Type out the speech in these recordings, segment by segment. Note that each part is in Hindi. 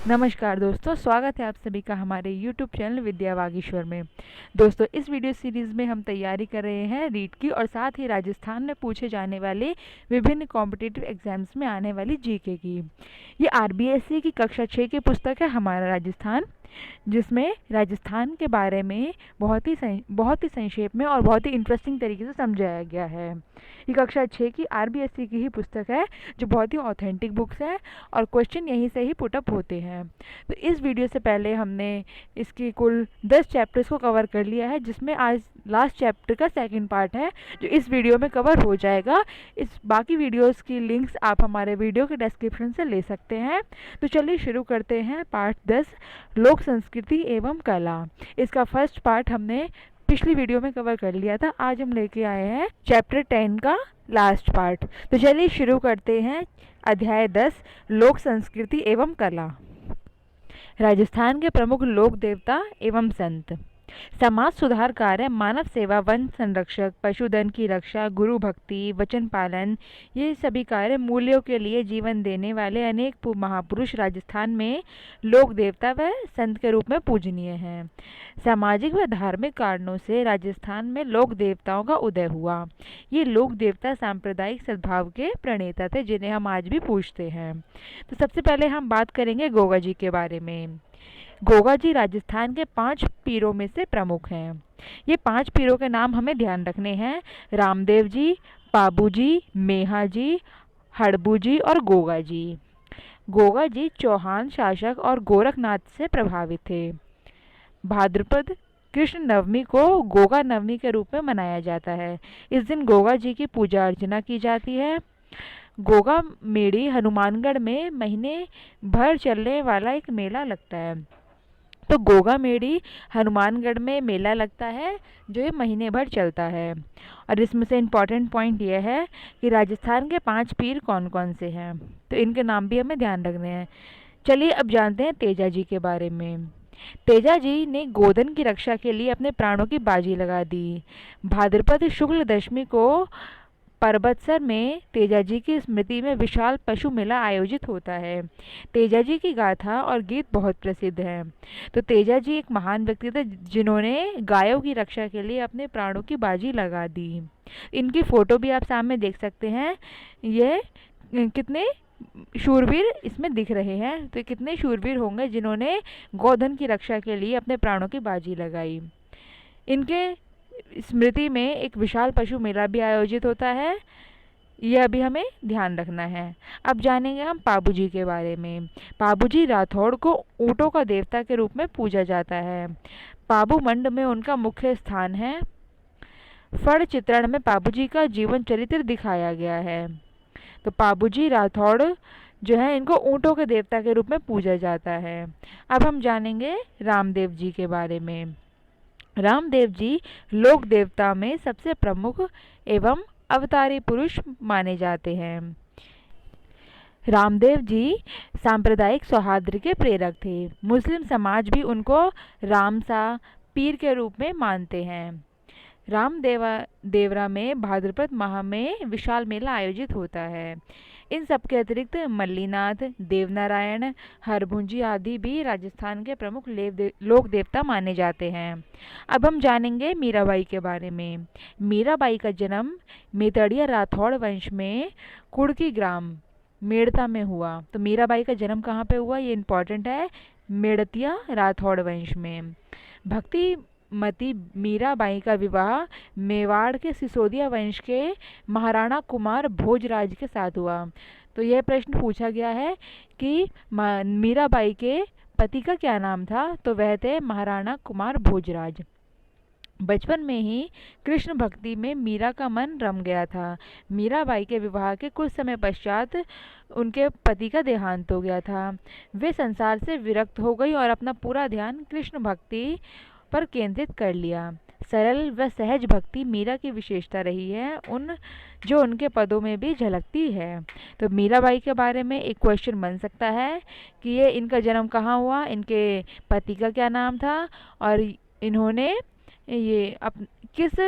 नमस्कार दोस्तों, स्वागत है आप सभी का हमारे YouTube चैनल विद्या वागीश्वर में। दोस्तों, इस वीडियो सीरीज़ में हम तैयारी कर रहे हैं रीट की और साथ ही राजस्थान में पूछे जाने वाले विभिन्न कॉम्पिटिटिव एग्जाम्स में आने वाली जीके की। ये आरबीएससी की कक्षा 6 की पुस्तक है हमारा राजस्थान, जिसमें राजस्थान के बारे में बहुत ही संक्षेप में और बहुत ही इंटरेस्टिंग तरीके से समझाया गया है। ये कक्षा 6 की आरबीएससी की ही पुस्तक है, जो बहुत ही ऑथेंटिक बुक्स है और क्वेश्चन यहीं से ही पुटअप होते हैं। तो इस वीडियो से पहले हमने इसकी कुल 10 चैप्टर्स को कवर कर लिया है, जिसमें आज लास्ट चैप्टर का सेकंड पार्ट है जो इस वीडियो में कवर हो जाएगा। इस बाकी वीडियोस की लिंक्स आप हमारे वीडियो के डिस्क्रिप्शन से ले सकते हैं। तो चलिए शुरू करते हैं पार्ट 10, लोक संस्कृति एवं कला। इसका फर्स्ट पार्ट हमने पिछली वीडियो में कवर कर लिया था। आज हम लेके आए हैं चैप्टर 10 का लास्ट पार्ट। तो चलिए शुरू करते हैं अध्याय 10, लोक संस्कृति एवं कला। राजस्थान के प्रमुख लोक देवता एवं संत। समाज सुधार कार्य, मानव सेवा, वन संरक्षक, पशुधन की रक्षा, गुरु भक्ति, वचन पालन, ये सभी कार्य मूल्यों के लिए जीवन देने वाले अनेक महापुरुष राजस्थान में लोक देवता व संत के रूप में पूजनीय हैं। सामाजिक व धार्मिक कारणों से राजस्थान में लोक देवताओं का उदय हुआ। ये लोक देवता सांप्रदायिक सद्भाव के प्रणेता थे, जिन्हें हम आज भी पूजते हैं। तो सबसे पहले हम बात करेंगे गोगा जी के बारे में। गोगा जी राजस्थान के 5 पीरों में से प्रमुख हैं। ये 5 पीरों के नाम हमें ध्यान रखने हैं: रामदेव जी, पाबू जी, मेहा जी, हड़बू जी और गोगा जी। गोगा जी चौहान शासक और गोरखनाथ से प्रभावित थे। भाद्रपद कृष्ण नवमी को गोगा नवमी के रूप में मनाया जाता है। इस दिन गोगा जी की पूजा अर्चना की जाती है। गोगा मेड़ी हनुमानगढ़ में महीने भर चलने वाला एक मेला लगता है। तो गोगा मेड़ी हनुमानगढ़ में मेला लगता है जो ये महीने भर चलता है। और इसमें से इम्पॉर्टेंट पॉइंट यह है कि राजस्थान के 5 पीर कौन कौन से हैं, तो इनके नाम भी हमें ध्यान रखने हैं। चलिए अब जानते हैं तेजा जी के बारे में। तेजा जी ने गोधन की रक्षा के लिए अपने प्राणों की बाजी लगा दी। भाद्रपद शुक्ल दशमी को परबतसर में तेजा जी की स्मृति में विशाल पशु मेला आयोजित होता है। तेजा जी की गाथा और गीत बहुत प्रसिद्ध हैं। तो तेजा जी एक महान व्यक्ति थे, जिन्होंने गायों की रक्षा के लिए अपने प्राणों की बाजी लगा दी। इनकी फोटो भी आप सामने देख सकते हैं। ये कितने शूरवीर इसमें दिख रहे हैं। तो कितने शूरवीर होंगे जिन्होंने गोधन की रक्षा के लिए अपने प्राणों की बाजी लगाई। इनके स्मृति में एक विशाल पशु मेला भी आयोजित होता है। यह भी हमें ध्यान रखना है। अब जानेंगे हम पाबू जी के बारे में। पाबू जी राठौड़ को ऊँटों का देवता के रूप में पूजा जाता है। पाबू मंड में उनका मुख्य स्थान है। फड़ चित्रण में पाबू जी का जीवन चरित्र दिखाया गया है। तो पाबू जी राठौड़ जो है, इनको ऊँटों के देवता के रूप में पूजा जाता है। अब हम जानेंगे रामदेव जी के बारे में। रामदेव जी लोक देवता में सबसे प्रमुख एवं अवतारी पुरुष माने जाते हैं। रामदेव जी सांप्रदायिक सौहार्द के प्रेरक थे। मुस्लिम समाज भी उनको रामसा पीर के रूप में मानते हैं। देवरा में भाद्रपद माह में विशाल मेला आयोजित होता है। इन सब के अतिरिक्त मल्लीनाथ, देवनारायण, हरभुंजी आदि भी राजस्थान के प्रमुख लोक देवता माने जाते हैं। अब हम जानेंगे मीराबाई के बारे में। मीराबाई का जन्म मेतड़िया राठौड़ वंश में कुड़की ग्राम मेड़ता में हुआ। तो मीराबाई का जन्म कहाँ पे हुआ, ये इम्पॉर्टेंट है, मेड़तिया राठौड़ वंश में। भक्ति मती मीराबाई का विवाह मेवाड़ के सिसोदिया वंश के महाराणा कुमार भोजराज के साथ हुआ। तो यह प्रश्न पूछा गया है कि मीराबाई के पति का क्या नाम था, तो वह थे महाराणा कुमार भोजराज। बचपन में ही कृष्ण भक्ति में मीरा का मन रम गया था। मीराबाई के विवाह के कुछ समय पश्चात उनके पति का देहांत हो गया था। वे संसार से विरक्त हो गई और अपना पूरा ध्यान कृष्ण भक्ति पर केंद्रित कर लिया। सरल व सहज भक्ति मीरा की विशेषता रही है, जो उनके पदों में भी झलकती है। तो मीराबाई के बारे में एक क्वेश्चन बन सकता है कि ये इनका जन्म कहाँ हुआ, इनके पति का क्या नाम था और इन्होंने ये किस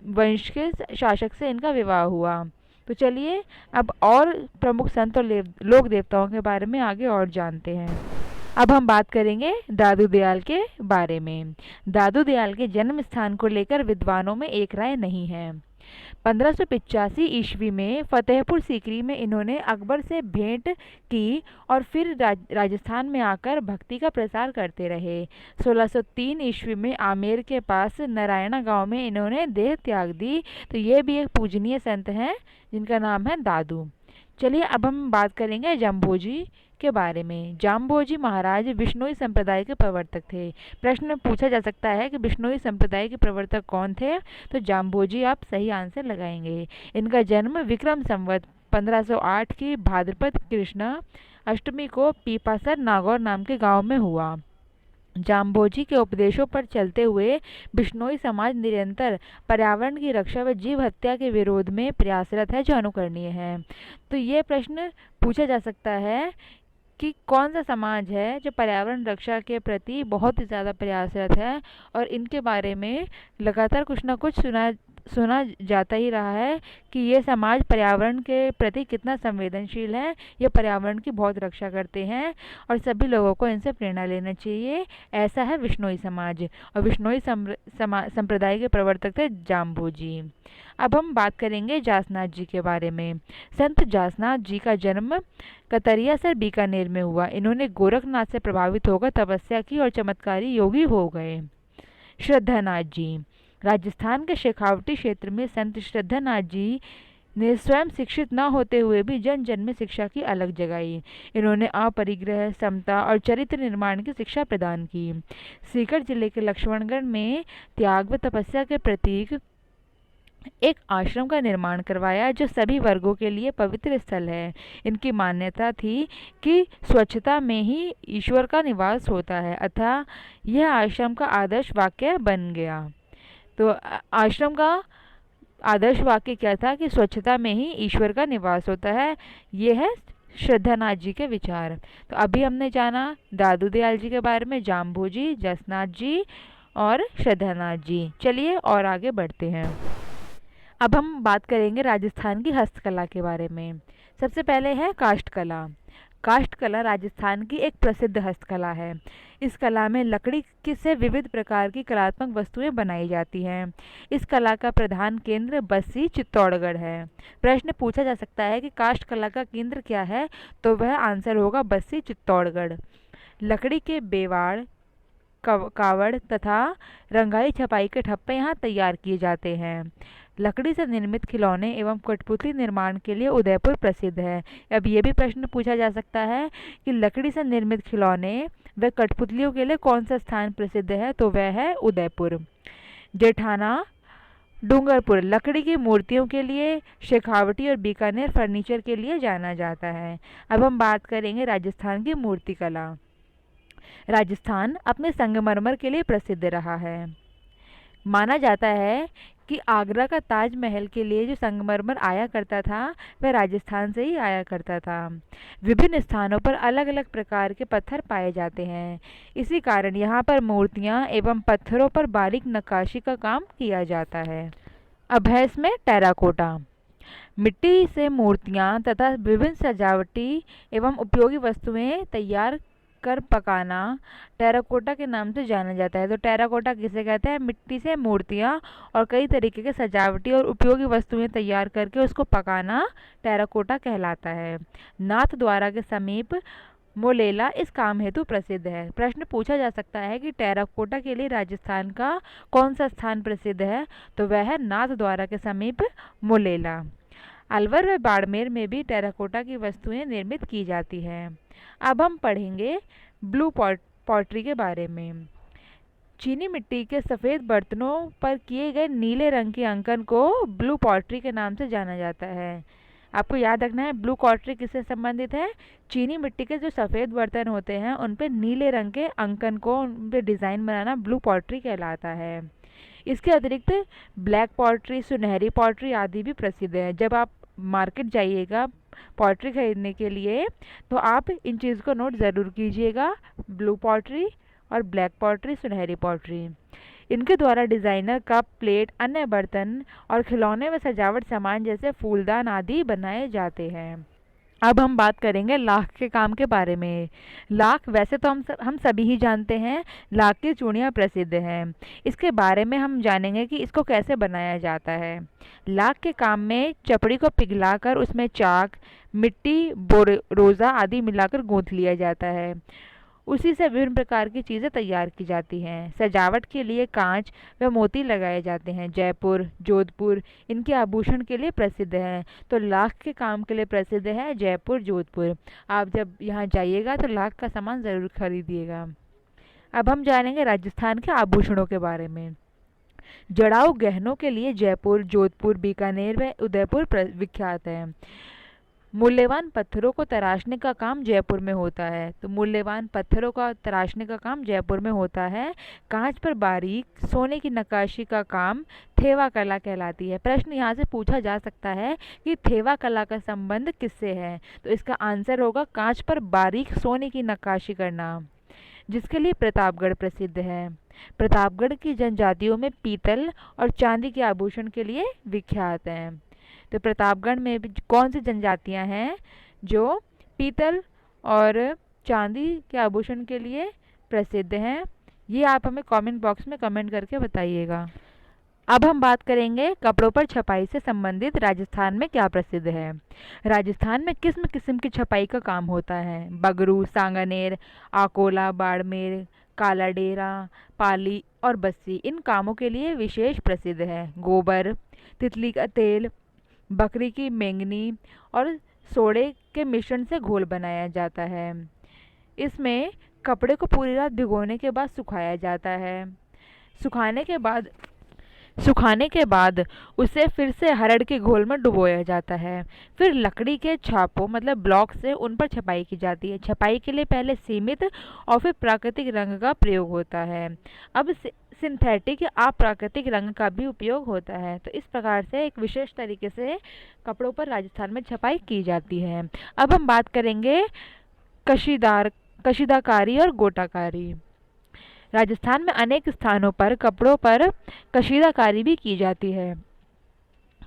वंश के शासक से इनका विवाह हुआ। तो चलिए अब और प्रमुख संत और लोक देवताओं के बारे में आगे और जानते हैं। अब हम बात करेंगे दादू दयाल के बारे में। दादू दयाल के जन्म स्थान को लेकर विद्वानों में एक राय नहीं है। 1585 ईस्वी में फतेहपुर सीकरी में इन्होंने अकबर से भेंट की और फिर राजस्थान में आकर भक्ति का प्रसार करते रहे। 1603 ईस्वी में आमेर के पास नारायणा गांव में इन्होंने देह त्याग दी। तो ये भी एक पूजनीय संत हैं जिनका नाम है दादू। चलिए अब हम बात करेंगे जम्भोजी के बारे में। जाम्बोजी महाराज बिश्नोई संप्रदाय के प्रवर्तक थे। प्रश्न में पूछा जा सकता है कि बिश्नोई संप्रदाय के प्रवर्तक कौन थे, तो जाम्बोजी आप सही आंसर लगाएंगे। इनका जन्म विक्रम संवत 1508 की भाद्रपद कृष्णा अष्टमी को पीपासर नागौर नाम के गांव में हुआ। जाम्बोजी के उपदेशों पर चलते हुए बिश्नोई समाज निरंतर पर्यावरण की रक्षा व जीव हत्या के विरोध में प्रयासरत है, जो अनुकरणीय है। तो ये प्रश्न पूछा जा सकता है कि कौन सा समाज है जो पर्यावरण रक्षा के प्रति बहुत ही ज़्यादा प्रयासरत है और इनके बारे में लगातार कुछ ना कुछ सुना जाता ही रहा है कि ये समाज पर्यावरण के प्रति कितना संवेदनशील है, ये पर्यावरण की बहुत रक्षा करते हैं और सभी लोगों को इनसे प्रेरणा लेना चाहिए। ऐसा है बिश्नोई समाज, और बिश्नोई संप्रदाय के प्रवर्तक थे जाम्बोजी। अब हम बात करेंगे जासनाथ जी के बारे में। संत जासनाथ जी का जन्म कतरियासर बीकानेर में हुआ। इन्होंने गोरखनाथ से प्रभावित होकर तपस्या की और चमत्कारी योगी हो गए। श्रद्धानाथ जी, राजस्थान के शेखावटी क्षेत्र में संत श्रद्धानाथ जी ने स्वयं शिक्षित न होते हुए भी जन जन में शिक्षा की अलग जगाई। इन्होंने अपरिग्रह, समता और चरित्र निर्माण की शिक्षा प्रदान की। सीकर जिले के लक्ष्मणगढ़ में त्याग व तपस्या के प्रतीक एक आश्रम का निर्माण करवाया, जो सभी वर्गों के लिए पवित्र स्थल है। इनकी मान्यता थी कि स्वच्छता में ही ईश्वर का निवास होता है, अतः यह आश्रम का आदर्श वाक्य बन गया। तो आश्रम का आदर्श वाक्य क्या था कि स्वच्छता में ही ईश्वर का निवास होता है। ये है श्रद्धानाथ जी के विचार। तो अभी हमने जाना दादू दयाल जी के बारे में, जाम्बोजी, जसनाथ जी और श्रद्धानाथ जी। चलिए और आगे बढ़ते हैं। अब हम बात करेंगे राजस्थान की हस्तकला के बारे में। सबसे पहले है काष्ठ कला। काष्ठ कला राजस्थान की एक प्रसिद्ध हस्तकला है। इस कला में लकड़ी से विविध प्रकार की कलात्मक वस्तुएं बनाई जाती हैं। इस कला का प्रधान केंद्र बस्सी चित्तौड़गढ़ है। प्रश्न पूछा जा सकता है कि काष्ठ कला का केंद्र क्या है, तो वह आंसर होगा बस्सी चित्तौड़गढ़। लकड़ी के बेवाड़, कावड़ तथा रंगाई छपाई के ठप्पे यहाँ तैयार किए जाते हैं। लकड़ी से निर्मित खिलौने एवं कठपुतली निर्माण के लिए उदयपुर प्रसिद्ध है। अब ये भी प्रश्न पूछा जा सकता है कि लकड़ी से निर्मित खिलौने व कठपुतलियों के लिए कौन सा स्थान प्रसिद्ध है, तो वह है उदयपुर। जेठाना, डूंगरपुर लकड़ी की मूर्तियों के लिए, शेखावटी और बीकानेर फर्नीचर के लिए जाना जाता है। अब हम बात करेंगे राजस्थान की मूर्तिकला। राजस्थान अपने संगमरमर के लिए प्रसिद्ध रहा है। माना जाता है कि आगरा का ताजमहल के लिए जो संगमरमर आया करता था, वह राजस्थान से ही आया करता था। विभिन्न स्थानों पर अलग अलग प्रकार के पत्थर पाए जाते हैं। इसी कारण यहाँ पर मूर्तियाँ एवं पत्थरों पर बारीक नक्काशी का काम किया जाता है। अब है इसमें टेराकोटा। मिट्टी से मूर्तियाँ तथा विभिन्न सजावटी एवं उपयोगी वस्तुएं तैयार कर पकाना टेराकोटा के नाम से जाना जाता है। तो टेराकोटा किसे कहते हैं? मिट्टी से मूर्तियाँ और कई तरीके के सजावटी और उपयोगी वस्तुएं तैयार करके उसको पकाना टेराकोटा कहलाता है। नाथ द्वारा के समीप मोलेला इस काम हेतु प्रसिद्ध है। प्रश्न पूछा जा सकता है कि टेराकोटा के लिए राजस्थान का कौन सा स्थान प्रसिद्ध है, तो वह है नाथ द्वारा के समीप मोलेला। अलवर व बाड़मेर में भी टेराकोटा की वस्तुएं निर्मित की जाती हैं। अब हम पढ़ेंगे ब्लू पॉटरी के बारे में। चीनी मिट्टी के सफ़ेद बर्तनों पर किए गए नीले रंग के अंकन को ब्लू पॉटरी के नाम से जाना जाता है। आपको याद रखना है ब्लू पॉटरी किससे संबंधित है? चीनी मिट्टी के जो सफ़ेद बर्तन होते हैं उन पे नीले रंग के अंकन को, उन पे डिज़ाइन बनाना ब्लू पॉटरी कहलाता है। इसके अतिरिक्त ब्लैक पॉटरी, सुनहरी पॉटरी आदि भी प्रसिद्ध है। जब आप मार्केट जाइएगा पॉटरी खरीदने के लिए तो आप इन चीज़ को नोट ज़रूर कीजिएगा, ब्लू पॉटरी और ब्लैक पॉटरी, सुनहरी पॉटरी। इनके द्वारा डिज़ाइनर कप, प्लेट, अन्य बर्तन और खिलौने व सजावट सामान जैसे फूलदान आदि बनाए जाते हैं। अब हम बात करेंगे लाख के काम के बारे में। लाख वैसे तो हम सभी ही जानते हैं, लाख की चूड़ियाँ प्रसिद्ध हैं। इसके बारे में हम जानेंगे कि इसको कैसे बनाया जाता है। लाख के काम में चपड़ी को पिघलाकर उसमें चाक, मिट्टी, रोज़ा आदि मिलाकर गूंथ लिया जाता है। उसी से विभिन्न प्रकार की चीज़ें तैयार की जाती हैं। सजावट के लिए कांच व मोती लगाए जाते हैं। जयपुर, जोधपुर इनके आभूषण के लिए प्रसिद्ध हैं। तो लाख के काम के लिए प्रसिद्ध है जयपुर, जोधपुर। आप जब यहाँ जाइएगा तो लाख का सामान ज़रूर खरीदिएगा। अब हम जानेंगे राजस्थान के आभूषणों के बारे में। जड़ाऊ गहनों के लिए जयपुर, जोधपुर, बीकानेर व उदयपुर विख्यात है। मूल्यवान पत्थरों को तराशने का काम जयपुर में होता है। तो मूल्यवान पत्थरों का तराशने का काम जयपुर में होता है। कांच पर बारीक सोने की नक्काशी का काम थेवा कला कहलाती है। प्रश्न यहाँ से पूछा जा सकता है कि थेवा कला का संबंध किससे है। तो इसका आंसर होगा कांच पर बारीक सोने की नक्काशी करना, जिसके लिए प्रतापगढ़ प्रसिद्ध है। प्रतापगढ़ की जनजातियों में पीतल और चांदी के आभूषण के लिए विख्यात हैं। तो प्रतापगढ़ में भी कौन सी जनजातियां हैं जो पीतल और चांदी के आभूषण के लिए प्रसिद्ध हैं? ये आप हमें कमेंट बॉक्स में कमेंट करके बताइएगा। अब हम बात करेंगे कपड़ों पर छपाई से संबंधित राजस्थान में क्या प्रसिद्ध है। राजस्थान में किस्म किस्म की छपाई का काम होता है। बगरू, सांगानेर, आकोला, बाड़मेर, काला डेरा, पाली और बस्सी इन कामों के लिए विशेष प्रसिद्ध है। गोबर, तितली का तेल, बकरी की मेंगनी और सोडे के मिश्रण से घोल बनाया जाता है। इसमें कपड़े को पूरी रात भिगोने के बाद सुखाया जाता है। सुखाने के बाद उसे फिर से हरड़ के घोल में डुबोया जाता है। फिर लकड़ी के छापों मतलब ब्लॉक से उन पर छपाई की जाती है। छपाई के लिए पहले सीमित और फिर प्राकृतिक रंग का प्रयोग होता है। अब सिंथेटिक या अप्राकृतिक रंग का भी उपयोग होता है। तो इस प्रकार से एक विशेष तरीके से कपड़ों पर राजस्थान में छपाई की जाती है। अब हम बात करेंगे कशीदाकारी और गोटाकारी। राजस्थान में अनेक स्थानों पर कपड़ों पर कशीदाकारी भी की जाती है।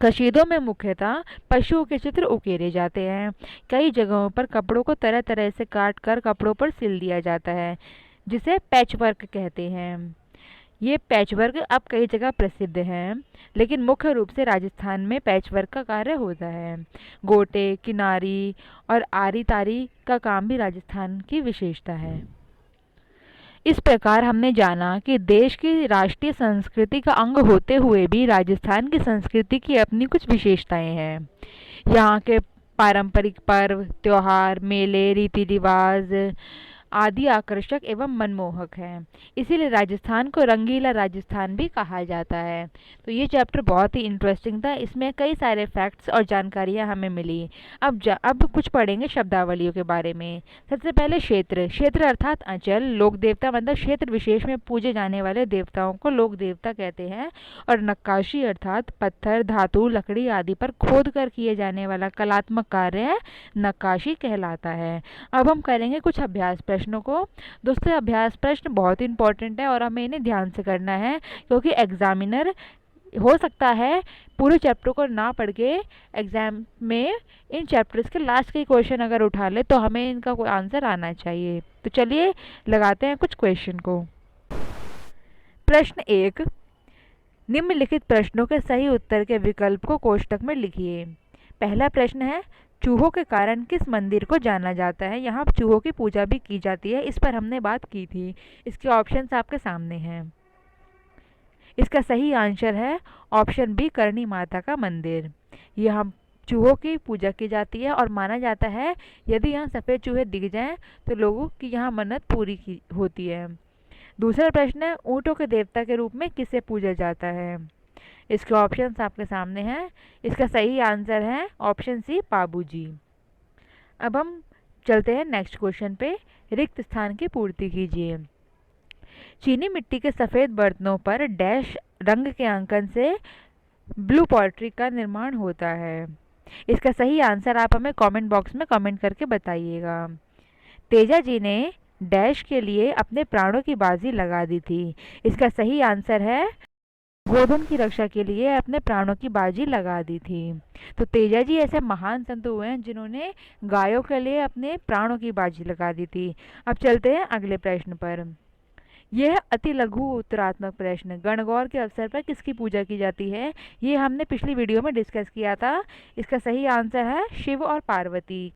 कशीदों में मुख्यतः पशुओं के चित्र उकेरे जाते हैं। कई जगहों पर कपड़ों को तरह तरह से काट कर कपड़ों पर सिल दिया जाता है, जिसे पैचवर्क कहते हैं। ये पैचवर्क अब कई जगह प्रसिद्ध है, लेकिन मुख्य रूप से राजस्थान में पैचवर्क का कार्य होता है। गोटे, किनारी और आरी तारी का काम भी राजस्थान की विशेषता है। इस प्रकार हमने जाना कि देश की राष्ट्रीय संस्कृति का अंग होते हुए भी राजस्थान की संस्कृति की अपनी कुछ विशेषताएं हैं। यहाँ के पारंपरिक पर्व, त्योहार, मेले, रीति रिवाज आदि आकर्षक एवं मनमोहक हैं। इसीलिए राजस्थान को रंगीला राजस्थान भी कहा जाता है। तो ये चैप्टर बहुत ही इंटरेस्टिंग था। इसमें कई सारे फैक्ट्स और जानकारियाँ हमें मिली। अब कुछ पढ़ेंगे शब्दावलियों के बारे में। सबसे पहले क्षेत्र। क्षेत्र अर्थात अंचल। लोक देवता मतलब क्षेत्र विशेष में पूजे जाने वाले देवताओं को लोक देवता कहते हैं। और नक्काशी अर्थात पत्थर, धातु, लकड़ी आदि पर खोद कर किए जाने वाला कलात्मक कार्य नक्काशी कहलाता है। अब हम करेंगे कुछ अभ्यास प्रश्नों को। दोस्तों, अभ्यास प्रश्न बहुत इंपॉर्टेंट है और हमें इन्हें ध्यान से करना है, क्योंकि एग्जामिनर हो सकता है पूरे चैप्टर को ना पढ़ के एग्जाम में इन चैप्टर्स के लास्ट के क्वेश्चन अगर उठा ले तो हमें इनका कोई आंसर आना चाहिए। तो चलिए लगाते हैं कुछ क्वेश्चन को। प्रश्न 1, निम्नलिखित प्रश्नों के सही उत्तर के विकल्प को कोष्टक में लिखिए। पहला प्रश्न है, चूहों के कारण किस मंदिर को जाना जाता है? यहाँ चूहों की पूजा भी की जाती है, इस पर हमने बात की थी। इसके ऑप्शंस आपके सामने हैं। इसका सही आंसर है ऑप्शन बी, करणी माता का मंदिर। यहाँ चूहों की पूजा की जाती है और माना जाता है यदि यहाँ सफ़ेद चूहे दिख जाएं तो लोगों की यहाँ मन्नत पूरी की होती है। दूसरा प्रश्न है, ऊँटों के देवता के रूप में किसे पूजा जाता है? इसके ऑप्शंस आपके सामने हैं। इसका सही आंसर है ऑप्शन सी, पाबू जी। अब हम चलते हैं नेक्स्ट क्वेश्चन पे। रिक्त स्थान की पूर्ति कीजिए। चीनी मिट्टी के सफ़ेद बर्तनों पर डैश रंग के अंकन से ब्लू पॉटरी का निर्माण होता है। इसका सही आंसर आप हमें कमेंट बॉक्स में कमेंट करके बताइएगा। तेजा जी ने डैश के लिए अपने प्राणों की बाजी लगा दी थी। इसका सही आंसर है गोधन की रक्षा के लिए अपने प्राणों की बाजी लगा दी थी। तो तेजा जी ऐसे महान संत हुए हैं जिन्होंने गायों के लिए अपने प्राणों की बाजी लगा दी थी। अब चलते हैं अगले प्रश्न पर। यह अति लघु उत्तरात्मक प्रश्न, गणगौर के अवसर पर किसकी पूजा की जाती है? ये हमने पिछली वीडियो में डिस्कस किया था। इसका सही आंसर है शिव और पार्वती